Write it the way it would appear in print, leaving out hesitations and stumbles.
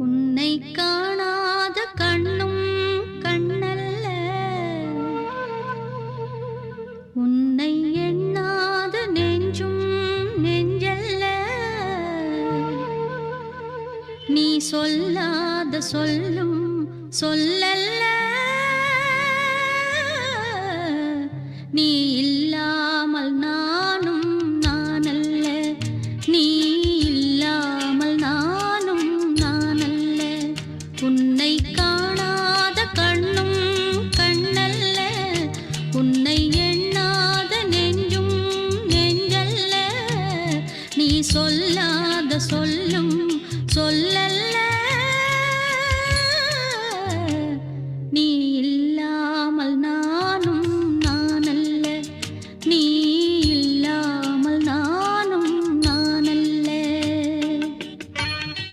உன்னை காணாத கண்ணும் கண்ணல்ல, உன்னை எண்ணாத நெஞ்சும் நெஞ்சல்ல. நீ சொல்லாத சொல்லும் சொல்லல்ல, நீ